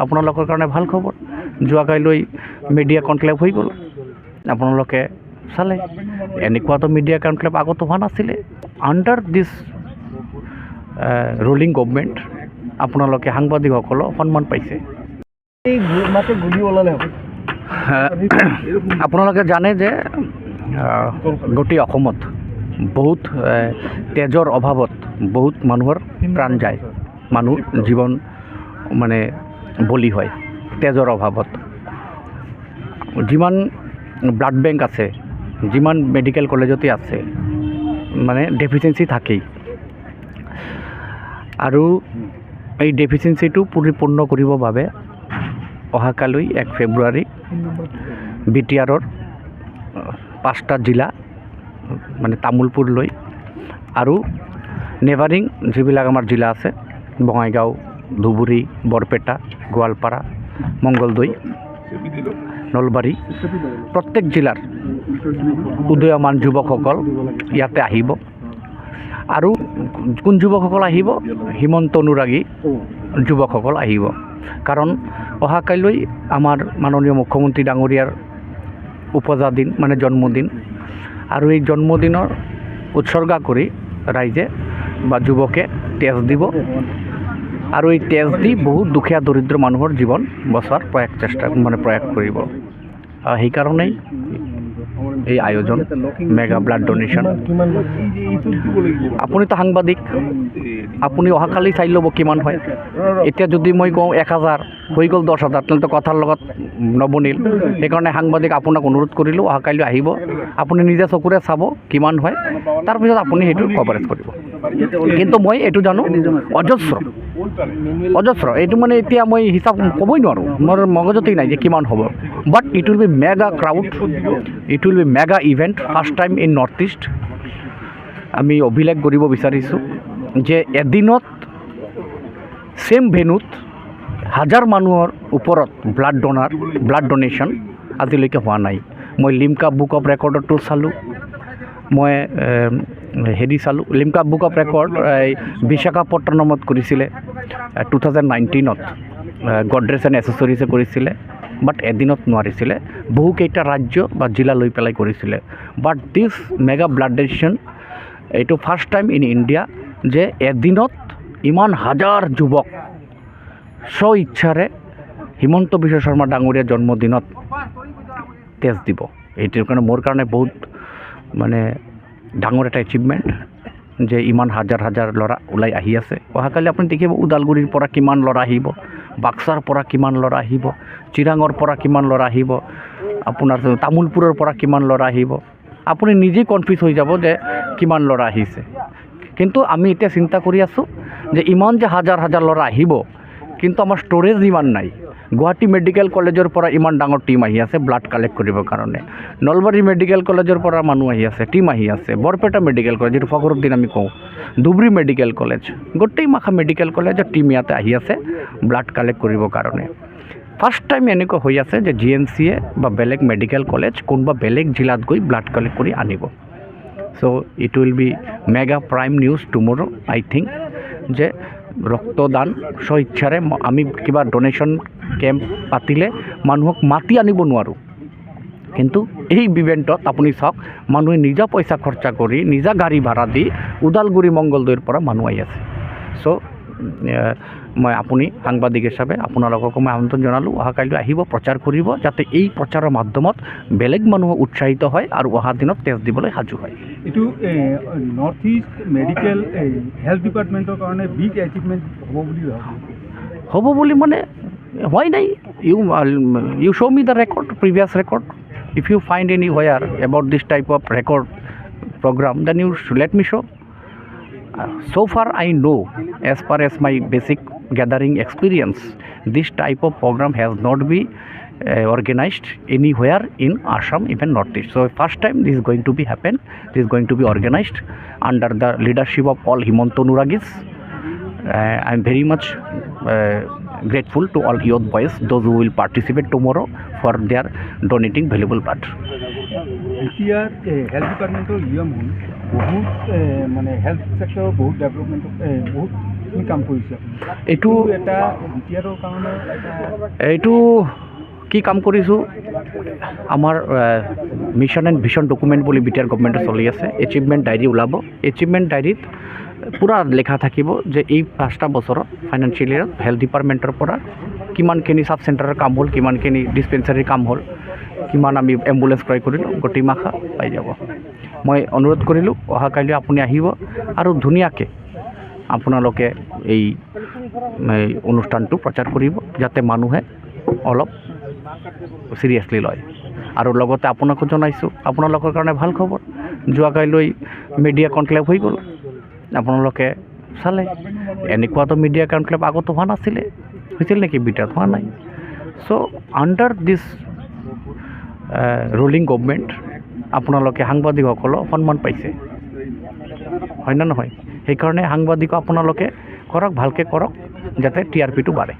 আপোনালোকৰ কাৰণে ভাল খবৰ। যোৱাকাইলৈ মিডিয়া কনক্লেভ হৈ গ'ল, আপোনালোকে চালে। এনেকুৱাতো মিডিয়া কনক্লেভ আগতো হোৱা নাছিলে। আণ্ডাৰ দিছ ৰুলিং গভৰ্ণমেণ্ট আপোনালোকে সাংবাদিকসকলক সন্মান পাইছে। আপোনালোকে জানে যে গোটেই অসমত বহুত তেজৰ অভাৱত বহুত মানুহৰ প্ৰাণ যায়, মানুহ জীৱন মানে বলি হয় তেজৰ অভাৱত। যিমান ব্লাড বেংক আছে, যিমান মেডিকেল কলেজতে আছে, মানে ডেফিচিয়েঞ্চি থাকেই। আৰু এই ডেফিচিয়েঞ্চিটো পৰিপূৰ্ণ কৰিবৰ বাবে অহাকালি 1 ফেব্ৰুৱাৰী বিটিআৰৰ 5টা জিলা মানে তামোলপুৰলৈ আৰু নেবাৰিং যিবিলাক আমাৰ জিলা আছে, বঙাইগাঁও, ধুবুৰী, বৰপেটা, গোৱালপাৰা, মংগলদৈ, নলবাৰী, প্ৰত্যেক জিলাৰ উদীয়মান যুৱকসকল ইয়াতে আহিব। আৰু কোন যুৱকসকল আহিব? হিমন্ত অনুৰাগী যুৱকসকল আহিব। কাৰণ অহাকাইলৈ আমাৰ মাননীয় মুখ্যমন্ত্ৰী ডাঙৰীয়াৰ উপজা দিন মানে জন্মদিন, আৰু এই জন্মদিনৰ উৎসৰ্গা কৰি ৰাইজে বা যুৱকে তেজ দিব, আৰু এই তেজ দি বহুত দুখীয়া দৰিদ্ৰ মানুহৰ জীৱন বচাৰ প্ৰয়াস কৰিব। সেইকাৰণেই এই আয়োজন মেগা ব্লাড ডোনেশ্যন। আপুনিতো সাংবাদিক, আপুনি অহাকালি চাই ল'ব কিমান হয়। এতিয়া যদি মই কওঁ 1000 হৈ গ'ল 10,000, তেন্তে কথাৰ লগত নবনিল। সেইকাৰণে সাংবাদিক আপোনাক অনুৰোধ কৰিলোঁ, অহাকালি আহিব, আপুনি নিজে চকুৰে চাব কিমান হয়, তাৰপিছত আপুনি সেইটো কভাৰেজ কৰিব। কিন্তু মই এইটো জানো অজস্ৰ এইটো মানে এতিয়া মই হিচাপ ক'বই নোৱাৰোঁ, মোৰ মগজতেই নাই যে কিমান হ'ব। But it will be mega crowd, it will be mega event, first time in north east. আমি অভিলেখ কৰিব বিচাৰিছোঁ যে এদিনত ছেম ভেন্যুত 1000 মানুহৰ ওপৰত ব্লাড ডোনেশ্যন আজিলৈকে হোৱা নাই। মই লিমকা বুক অফ ৰেকৰ্ডতো চালোঁ, মই চালোঁ লিমকা বুক অফ ৰেকৰ্ড বিশাখাপট্টনমত কৰিছিলে 2019ত, গডৰেজ এণ্ড এচেছৰিজে কৰিছিলে। বাট এদিনত নোৱাৰিছিলে, বহুকেইটা ৰাজ্য বা জিলা লৈ পেলাই কৰিছিলে। বাট দিছ মেগা ব্লাড ডোনেশ্যন এইটো ফাৰ্ষ্ট টাইম ইন ইণ্ডিয়া যে এদিনত ইমান হাজাৰ যুৱক স্ব ইচ্ছাৰে হিমন্ত বিশ্ব শৰ্মা ডাঙৰীয়াৰ জন্মদিনত তেজ দিব। এইটোৰ কাৰণে মোৰ কাৰণে বহুত মানে ডাঙৰ এটা এচিভমেণ্ট যে ইমান হাজাৰ ল'ৰা ওলাই আহি আছে। অহাকালি আপুনি দেখিব ওদালগুৰিৰ পৰা কিমান ল'ৰা আহিব, বাক্সাৰ পৰা কিমান ল'ৰা আহিব, চিৰাঙৰ পৰা কিমান ল'ৰা আহিব, আপোনাৰ তামোলপুৰৰ পৰা কিমান ল'ৰা আহিব। আপুনি নিজেই কনফিউজ হৈ যাব যে কিমান ল'ৰা আহিছে। কিন্তু আমি এতিয়া চিন্তা কৰি আছোঁ যে ইমান যে হাজাৰ ল'ৰা আহিব, কিন্তু আমাৰ ষ্ট'ৰেজ ইমান নাই। গুৱাহাটী মেডিকেল কলেজৰ পৰা ইমান ডাঙৰ টীম আহি আছে ব্লাড কালেক্ট কৰিবৰ কাৰণে, নলবাৰী মেডিকেল কলেজৰ পৰা মানুহ আহি আছে, টীম আহি আছে, বৰপেটা মেডিকেল কলেজ যিটো ফখৰুদ্দিন আমি কওঁ, ধুবুৰী মেডিকেল কলেজ, গোটেই মাখা মেডিকেল কলেজৰ টীম ইয়াতে আহি আছে ব্লাড কালেক্ট কৰিবৰ কাৰণে। ফাৰ্ষ্ট টাইম এনেকুৱা হৈ আছে যে GMCয়ে বা বেলেগ মেডিকেল কলেজ কোনোবা বেলেগ জিলাত গৈ ব্লাড কালেক্ট কৰি আনিব। চ' it will be mega prime news tomorrow' I think যে ৰক্তদান স্ব ইচ্ছাৰে আমি কিবা ডোনেশ্যন কেম্প পাতিলে মানুহক মাতি আনিব নোৱাৰোঁ, কিন্তু এই ইভেণ্টত আপুনি চাওক মানুহে নিজা পইচা খৰচা কৰি নিজা গাড়ী ভাড়া দি ওদালগুৰি মংগলদৈৰ পৰা মানুহ আহি আছে। চ' মই আপুনি সাংবাদিক হিচাপে আপোনালোককো মই আমন্ত্ৰণ জনালোঁ, অহাকালি আহিব, প্ৰচাৰ কৰিব, যাতে এই প্ৰচাৰৰ মাধ্যমত বেলেগ মানুহ উৎসাহিত হয় আৰু অহা দিনত তেজ দিবলৈ সাজু হয়। এইটো নৰ্থ ইষ্ট মেডিকেল হেল্থ ডিপাৰ্টমেণ্টৰ কাৰণে বিগ এচিভমেণ্ট হ'ব বুলি মানে হোৱাই নাই। You show me the record, previous record. If you find anywhere about this type of record program, then you let me show. So far I know, as far as my basic gathering experience, this type of program has not been organized anywhere in Assam, even Northeast. So first time this is going to be happen. This is going to be organized under the leadership of all Himanta Anuragis. I am very much grateful to all youth boys, those who will participate tomorrow for their donating valuable blood. এতিয়া health ডিপাৰ্টমেণ্টৰ বহুত মানে health ছেক্টৰৰ বহুত development বহুত বহুতখিনি কাম কৰিছে আপুনি। এইটো এটা বিটিআৰৰ কাৰণে এইটো কি কাম কৰিছোঁ আমাৰ মিছন এণ্ড ভিছন ডকুমেণ্ট বুলি বিটিআৰ গভৰ্ণমেণ্টে চলি আছে। এচিভমেণ্ট ডায়েৰী ওলাব। এচিভমেণ্ট ডায়েৰীত পূৰা লেখা থাকিব যে এই 5টা বছৰত ফাইনেন্সিয়েল ইয়েৰত হেল্থ ডিপাৰ্টমেণ্টৰ পৰা কিমানখিনি চাব চেণ্টাৰৰ কাম হ'ল, কিমানখিনি ডিছপেঞ্চাৰীৰ কাম হ'ল, কিমান আমি এম্বুলেঞ্চ ক্ৰয় কৰিলোঁ, গোটেই মাখা পাই যাব। মই অনুৰোধ কৰিলোঁ অহাকাইলৈ আপুনি আহিব আৰু ধুনীয়াকৈ আপোনালোকে এই অনুষ্ঠানটো প্ৰচাৰ কৰিব যাতে মানুহে অলপ চিৰিয়াছলি লয়। আৰু লগতে আপোনাকো জনাইছোঁ আপোনালোকৰ কাৰণে ভাল খবৰ, যোৱাকাইলৈ মিডিয়া কনক্লেভ হৈ গ'ল। আপোনালোকে চালে এনেকুৱাতো মিডিয়া কনক্লেভ আগতো হোৱা নাছিলে, হৈছিল নেকি? বিটাত হোৱা নাই। চ' আণ্ডাৰ দিছ ৰুলিং গভৰ্ণমেণ্ট আপোনালোকে সাংবাদিকসকলক সন্মান পাইছে, হয় নে নহয়? সেইকাৰণে সাংবাদিক আপোনালোকে কৰক, ভালকৈ কৰক যাতে TRPটো বাঢ়ে।